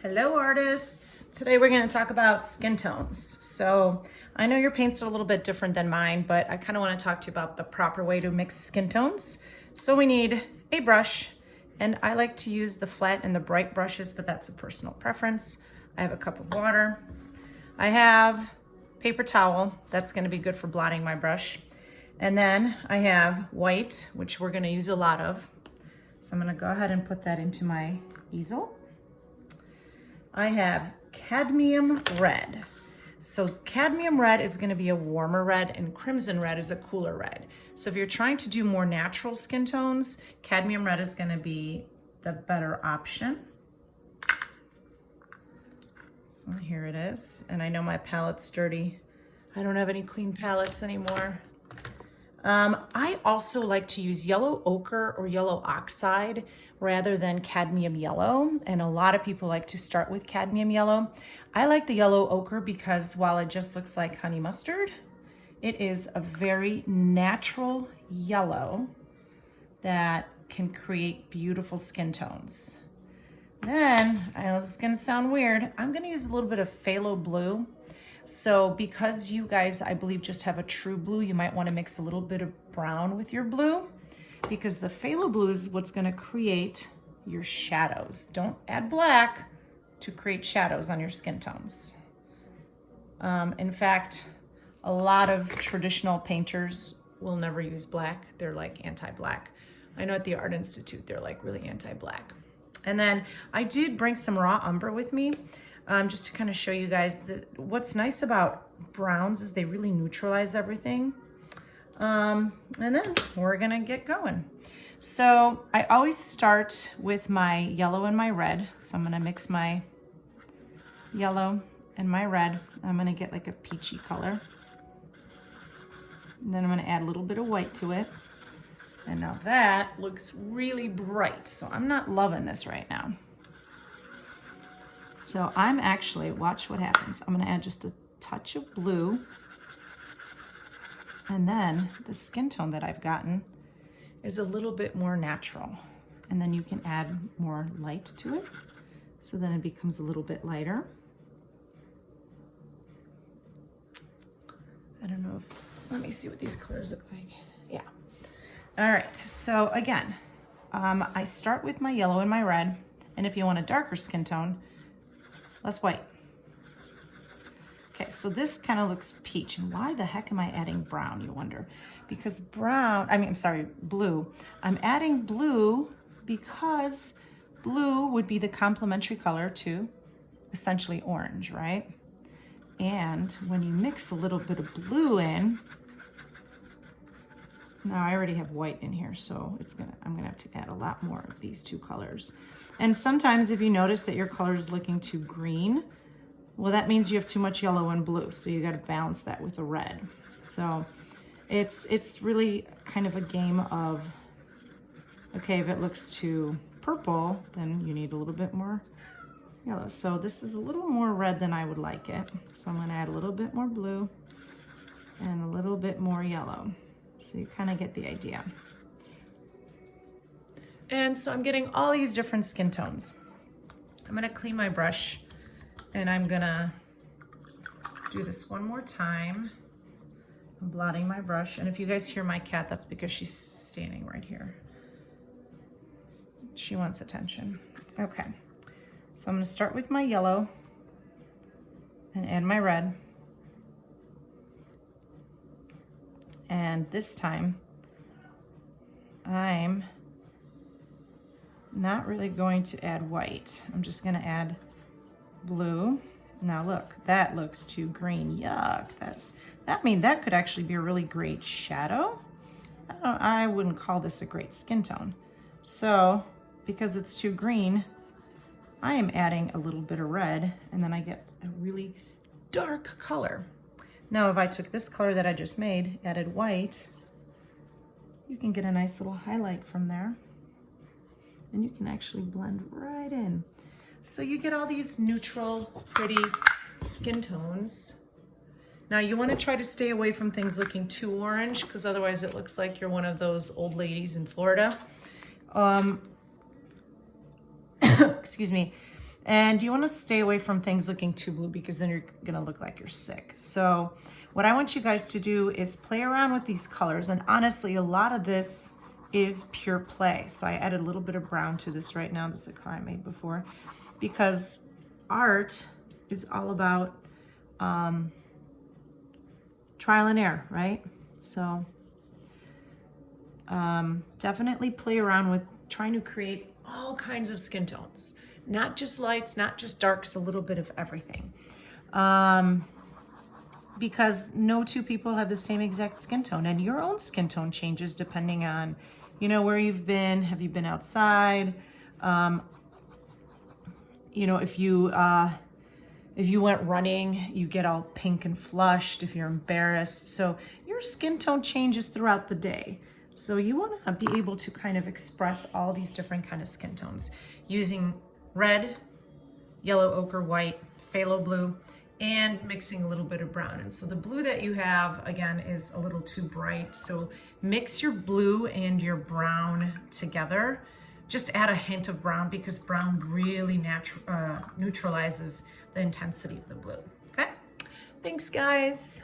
Hello artists! Today we're going to talk about skin tones. So I know your paints are a little bit different than mine, but I kind of want to talk to you about the proper way to mix skin tones. So we need a brush, and I like to use the flat and the bright brushes, but that's a personal preference. I have a cup of water. I have paper towel. That's going to be good for blotting my brush. And then I have white, which we're going to use a lot of. So I'm going to go ahead and put that into my easel. I have cadmium red. So cadmium red is going to be a warmer red and crimson red is a cooler red. So if you're trying to do more natural skin tones, cadmium red is going to be the better option. So here it is. And I know my palette's dirty. I don't have any clean palettes anymore. I also like to use yellow ochre or yellow oxide rather than cadmium yellow. And a lot of people like to start with cadmium yellow. I like the yellow ochre because while it just looks like honey mustard, it is a very natural yellow that can create beautiful skin tones. Then, I know this is gonna sound weird, I'm gonna use a little bit of phthalo blue. So because you guys, I believe, just have a true blue, you might want to mix a little bit of brown with your blue because the phthalo blue is what's going to create your shadows. Don't add black to create shadows on your skin tones. In fact, a lot of traditional painters will never use black. They're like anti-black. I know at the Art Institute, they're like really anti-black. And then I did bring some raw umber with me. Just to kind of show you guys that what's nice about browns is they really neutralize everything. And then we're gonna get going. So I always start with my yellow and my red. So I'm gonna mix my yellow and my red. I'm gonna get like a peachy color. And then I'm gonna add a little bit of white to it. And now that looks really bright. So I'm not loving this right now. So I'm actually, watch what happens. I'm gonna add just a touch of blue. And then the skin tone that I've gotten is a little bit more natural. And then you can add more light to it. So then it becomes a little bit lighter. I don't know if, let me see what these colors look like. Yeah. All right, so again, I start with my yellow and my red. And if you want a darker skin tone, less white. Okay, so this kind of looks peach. And why the heck am I adding brown, you wonder? Because blue. I'm adding blue because blue would be the complementary color to essentially orange, right? And when you mix a little bit of blue in, now I already have white in here, so I'm gonna have to add a lot more of these two colors. And sometimes if you notice that your color is looking too green, well, that means you have too much yellow and blue. So you got to balance that with a red. So it's really kind of a game of, okay, if it looks too purple, then you need a little bit more yellow. So this is a little more red than I would like it. So I'm going to add a little bit more blue and a little bit more yellow. So you kind of get the idea. And so I'm getting all these different skin tones. I'm gonna clean my brush and I'm gonna do this one more time. I'm blotting my brush. And if you guys hear my cat, that's because she's standing right here. She wants attention. Okay, so I'm gonna start with my yellow and add my red. And this time, I'm not really going to add white. I'm just gonna add blue. Now look, that looks too green. Yuck, that could actually be a really great shadow. I wouldn't call this a great skin tone. So, because it's too green, I am adding a little bit of red, and then I get a really dark color. Now, if I took this color that I just made, added white, you can get a nice little highlight from there. And you can actually blend right in. So you get all these neutral, pretty skin tones. Now you want to try to stay away from things looking too orange because otherwise it looks like you're one of those old ladies in Florida. Excuse me. And you want to stay away from things looking too blue because then you're going to look like you're sick. So what I want you guys to do is play around with these colors. And honestly, a lot of this is pure play. So I added a little bit of brown to this right now. This is a color I made before, because art is all about trial and error, right? So definitely play around with trying to create all kinds of skin tones, not just lights, not just darks, a little bit of everything. Because no two people have the same exact skin tone, and your own skin tone changes depending on, you know, where you've been. Have you been outside? You know, if you went running, you get all pink and flushed if you're embarrassed. So your skin tone changes throughout the day. So you want to be able to kind of express all these different kind of skin tones using red, yellow, ochre, white, phthalo blue, and mixing a little bit of brown. And so the blue that you have, again, is a little too bright. So mix your blue and your brown together. Just add a hint of brown because brown really neutralizes the intensity of the blue. Okay? Thanks, guys.